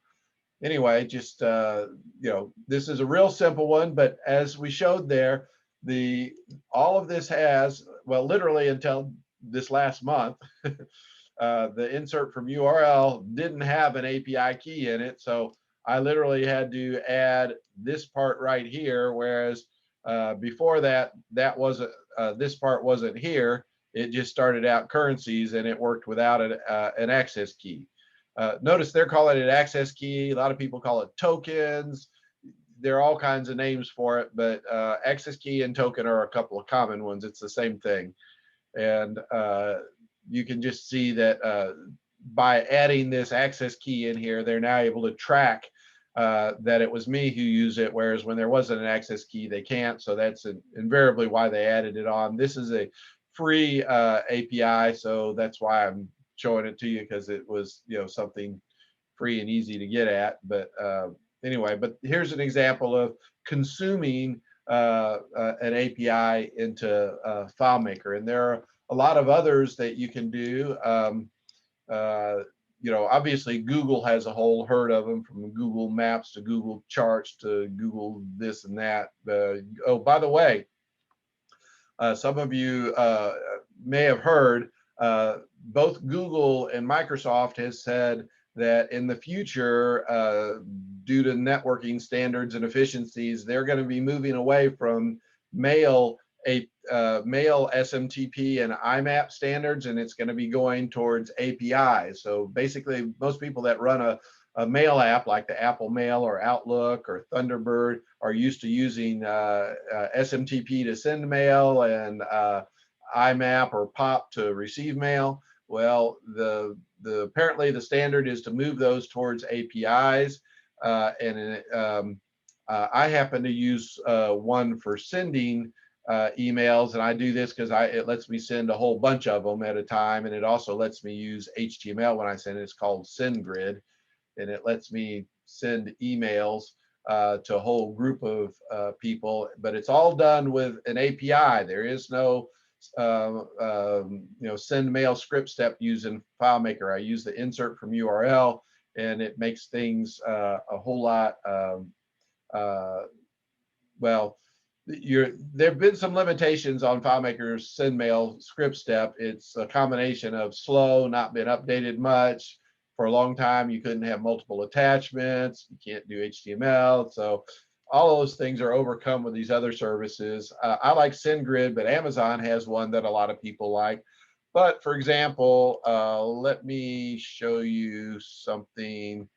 anyway, just, this is a real simple one, but as we showed there, all of this has, well, literally until this last month, the insert from URL didn't have an API key in it. So I literally had to add this part right here, whereas before that wasn't, this part wasn't here. It just started out currencies, and it worked without an access key. Notice they're calling it access key. A lot of people call it tokens. There are all kinds of names for it, but access key and token are a couple of common ones. It's the same thing. And you can just see that by adding this access key in here, they're now able to track that it was me who used it, whereas when there wasn't an access key, they can't. So that's invariably why they added it on. This is a free API, so that's why I'm showing it to you, because it was, you know, something free and easy to get at. But anyway, but here's an example of consuming an API into FileMaker, and there are a lot of others that you can do. You know, obviously Google has a whole herd of them, from Google Maps to Google Charts to Google this and that. Oh, by the way, some of you may have heard both Google and Microsoft has said that in the future, due to networking standards and efficiencies, they're going to be moving away from mail SMTP and IMAP standards, and it's going to be going towards APIs. So basically, most people that run a mail app like the Apple Mail or Outlook or Thunderbird are used to using SMTP to send mail and IMAP or POP to receive mail. Well, apparently the standard is to move those towards APIs, and I happen to use one for sending emails, and I do this because it lets me send a whole bunch of them at a time, and it also lets me use HTML when I send it. It's called SendGrid, and it lets me send emails to a whole group of people, but it's all done with an API. There is no you know, send mail script step using FileMaker. I use the insert from URL, and it makes things a whole lot well. There have been some limitations on FileMaker's send mail script step. It's a combination of slow, not been updated much. For a long time, you couldn't have multiple attachments. You can't do HTML. So all those things are overcome with these other services. I like SendGrid, but Amazon has one that a lot of people like. But for example, let me show you something.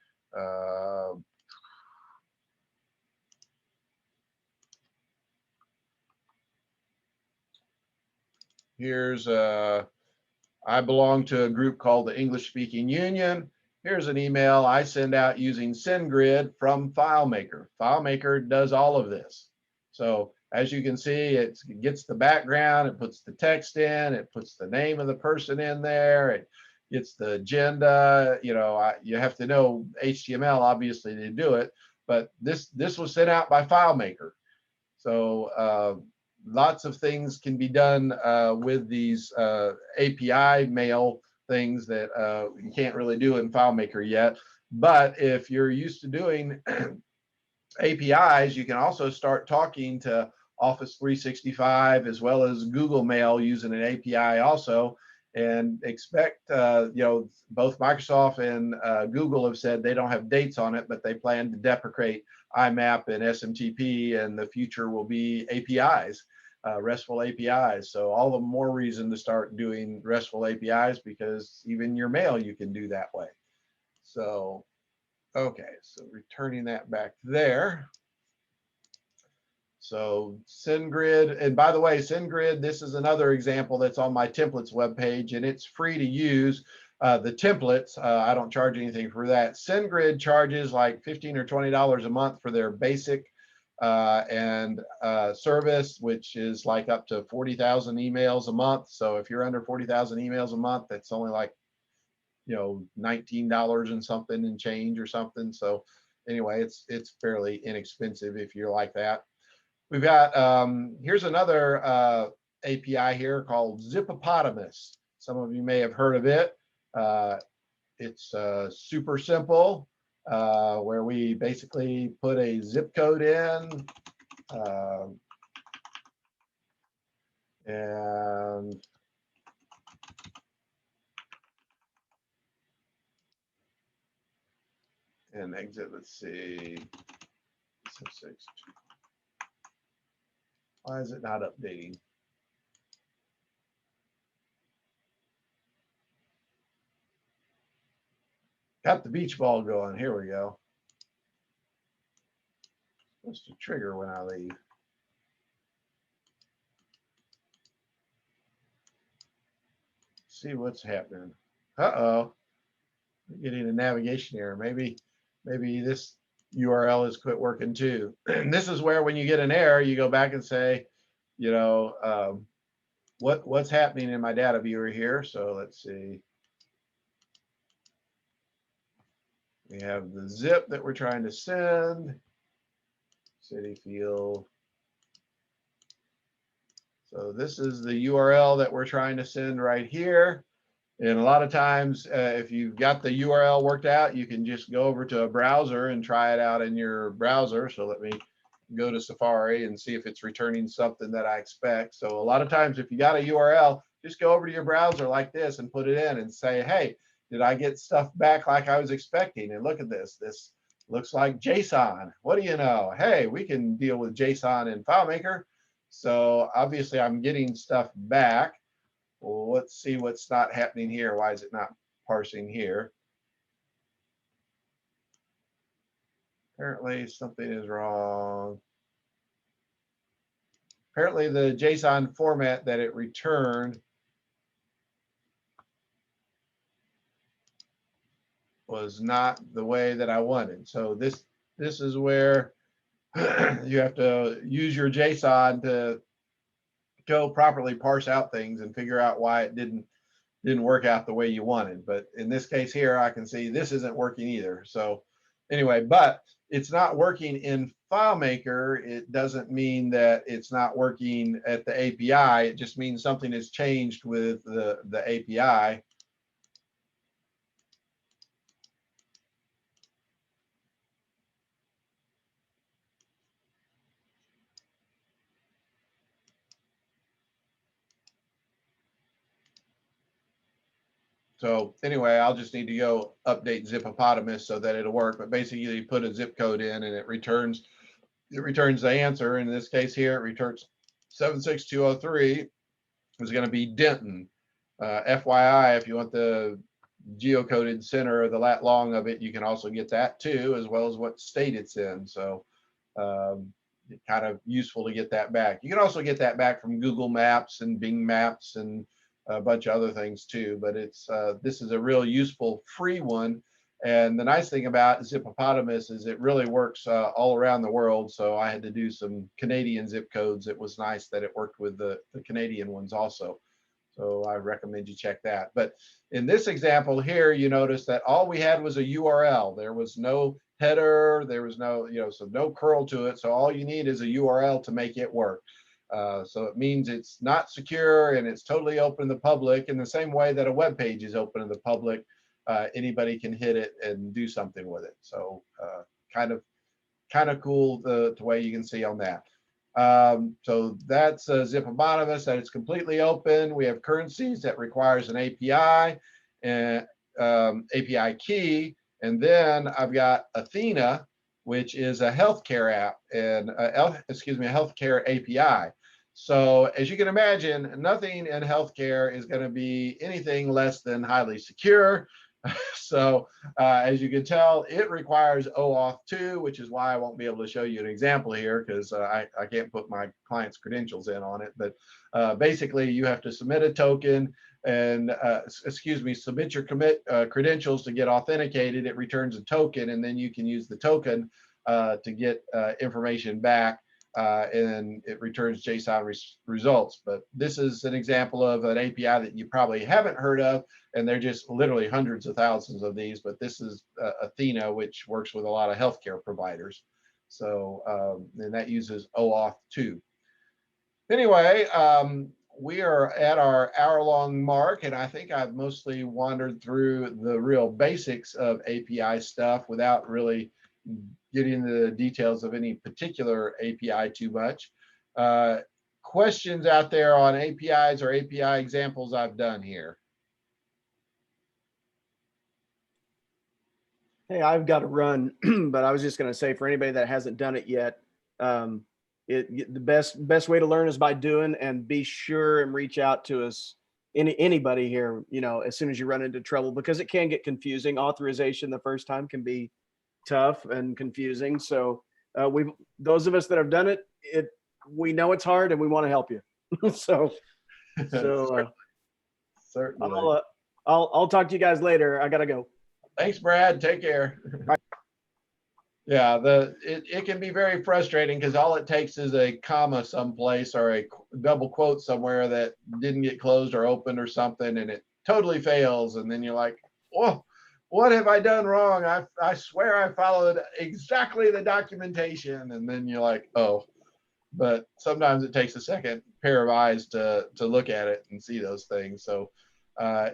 Here's I belong to a group called the English Speaking Union. Here's an email I send out using SendGrid from FileMaker. FileMaker does all of this. So as you can see, it gets the background, it puts the text in, it puts the name of the person in there, it gets the agenda. You know, you have to know HTML obviously to do it, but this was sent out by FileMaker. So lots of things can be done with these API mail things that you can't really do in FileMaker yet. But if you're used to doing APIs, you can also start talking to Office 365 as well as Google Mail using an API also, and expect, you know, both Microsoft and Google have said they don't have dates on it, but they plan to deprecate IMAP and SMTP, and the future will be APIs, RESTful APIs. So all the more reason to start doing RESTful APIs, because even your mail you can do that way. So, okay, so returning that back there. So SendGrid, and by the way, SendGrid, this is another example that's on my templates webpage, and it's free to use. The templates, I don't charge anything for that. SendGrid charges like $15 or $20 a month for their basic and service, which is like up to 40,000 emails a month. So if you're under 40,000 emails a month, that's only like, you know, $19 and something and change or something. So anyway, it's fairly inexpensive if you're like that. We've got, here's another API here called Zipopotamus. Some of you may have heard of it. It's super simple, where we basically put a zip code in, and exit, let's see, 662. Why is it not updating? Got the beach ball going. Here we go. Supposed to trigger when I leave. See what's happening. Uh-oh. getting a navigation error. Maybe this URL has quit working too. And this is where when you get an error, you go back and say, you know, what's happening in my data viewer here. So let's see. We have the zip that we're trying to send, city field. So this is the URL that we're trying to send right here. And a lot of times, if you've got the URL worked out, you can just go over to a browser and try it out in your browser. So let me go to Safari and see if it's returning something that I expect. So a lot of times, if you got a URL, just go over to your browser like this and put it in and say, hey, did I get stuff back like I was expecting? And look at this. This looks like JSON. What do you know? Hey, we can deal with JSON in FileMaker. So obviously, I'm getting stuff back. Well, let's see what's not happening here. Why is it not parsing here? Apparently something is wrong. Apparently the JSON format that it returned was not the way that I wanted. So this is where you have to use your JSON to go properly parse out things and figure out why it didn't work out the way you wanted. But in this case here, I can see this isn't working either. So anyway, but it's not working in FileMaker. It doesn't mean that it's not working at the API. It just means something has changed with the API. So anyway, I'll just need to go update Zipopotamus so that it'll work. But basically, you put a zip code in and it returns the answer. In this case here, it returns 76203 is going to be Denton. FYI, if you want the geocoded center or the lat long of it, you can also get that too, as well as what state it's in. So kind of useful to get that back. You can also get that back from Google Maps and Bing Maps and a bunch of other things too, but it's this is a real useful free one. And the nice thing about Zipopotamus is it really works all around the world. So I had to do some Canadian zip codes. It was nice that it worked with the Canadian ones also. So I recommend you check that. But in this example here, you notice that all we had was a URL. There was no header. There was no, so no curl to it. So all you need is a URL to make it work. So it means it's not secure and it's totally open to the public in the same way that a web page is open to the public. Anybody can hit it and do something with it. So kind of cool the way you can see on that. So that's Zipopotamus, that it's completely open. We have currencies that requires an API and API key. And then I've got Athena, which is a healthcare app and a healthcare API. So as you can imagine, nothing in healthcare is going to be anything less than highly secure. So as you can tell, it requires OAuth 2, which is why I won't be able to show you an example here because I can't put my client's credentials in on it. But basically, you have to submit a token and submit your credentials to get authenticated. It returns a token, and then you can use the token to get information back. And it returns JSON results. But this is an example of an API that you probably haven't heard of, and they're just literally hundreds of thousands of these. But this is Athena, which works with a lot of healthcare providers. So, and that uses OAuth 2. Anyway, we are at our hour-long mark, and I think I've mostly wandered through the real basics of API stuff without really getting into the details of any particular API too much. Questions out there on APIs or API examples I've done here? Hey, I've got to run, but I was just going to say for anybody that hasn't done it yet, the best way to learn is by doing, and be sure and reach out to us, anybody here, as soon as you run into trouble, because it can get confusing. Authorization the first time can be tough and confusing. So those of us that have done it, we know it's hard and we want to help you. so Certainly. I'll talk to you guys later. I gotta go. Thanks, Brad. Take care. Yeah, it can be very frustrating because all it takes is a comma someplace or a double quote somewhere that didn't get closed or opened or something, and it totally fails. And then you're like, "Oh, what have I done wrong? I swear I followed exactly the documentation." And then you're like, "Oh," but sometimes it takes a second pair of eyes to look at it and see those things. So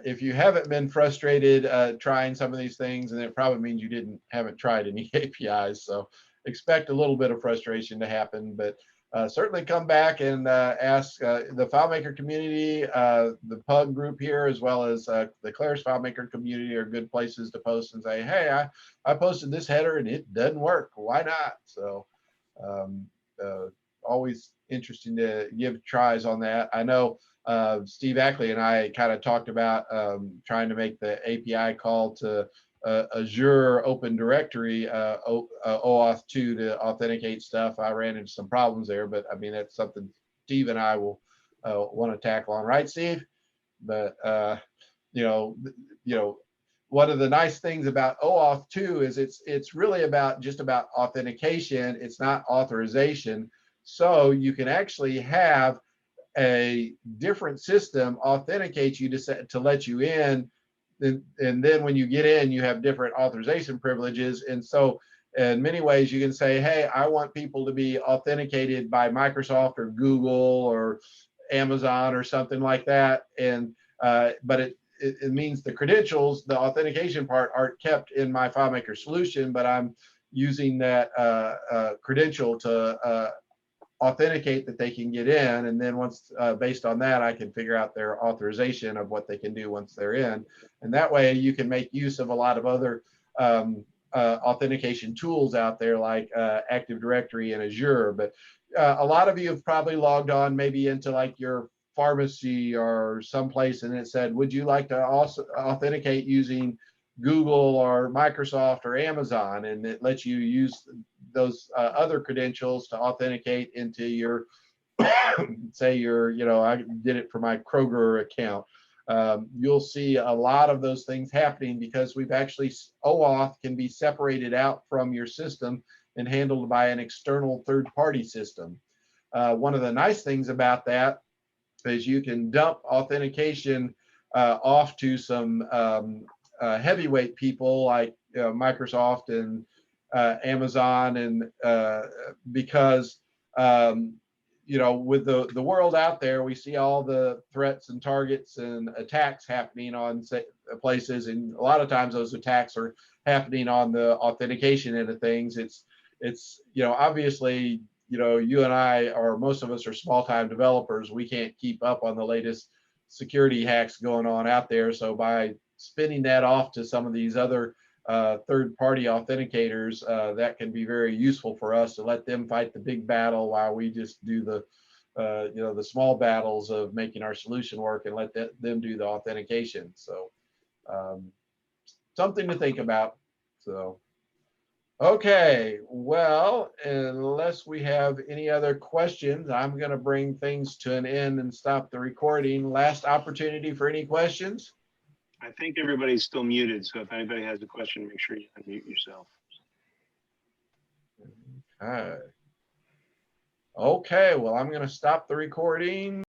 if you haven't been frustrated trying some of these things, and it probably means you haven't tried any APIs. So expect a little bit of frustration to happen, but certainly come back and ask the FileMaker community, the PUG group here, as well as the Claris FileMaker community are good places to post and say, hey, I posted this header and it doesn't work. Why not? So um, always interesting to give tries on that. I know Steve Ackley and I kind of talked about trying to make the API call to Azure Open Directory OAuth 2 to authenticate stuff. I ran into some problems there, but I mean, that's something Steve and I will want to tackle on, right, Steve? But you know, one of the nice things about OAuth 2 is it's really about just about authentication. It's not authorization. So you can actually have a different system authenticate you to let you in, and then when you get in, you have different authorization privileges. And so in many ways you can say, hey, I want people to be authenticated by Microsoft or Google or Amazon or something like that. And but it means the credentials, the authentication part, aren't kept in my FileMaker solution, but I'm using that credential to authenticate that they can get in. And then once based on that, I can figure out their authorization of what they can do once they're in. And that way you can make use of a lot of other authentication tools out there like Active Directory and Azure. But a lot of you have probably logged on maybe into like your pharmacy or someplace, and it said, would you like to also authenticate using Google or Microsoft or Amazon? And it lets you use those other credentials to authenticate into your, say your, I did it for my Kroger account. You'll see a lot of those things happening because we've actually, OAuth can be separated out from your system and handled by an external third-party system. One of the nice things about that is you can dump authentication off to some heavyweight people like Microsoft and Amazon, and because with the world out there, we see all the threats and targets and attacks happening on places, and a lot of times those attacks are happening on the authentication end of things. It's obviously, you and I, or most of us, are small-time developers. We can't keep up on the latest security hacks going on out there. So by spinning that off to some of these other third-party authenticators, that can be very useful for us to let them fight the big battle while we just do the small battles of making our solution work and let them do the authentication. So something to think about. So. Okay, well, unless we have any other questions, I'm going to bring things to an end and stop the recording. Last opportunity for any questions? I think everybody's still muted, so if anybody has a question, make sure you unmute yourself. Okay, well, I'm going to stop the recording.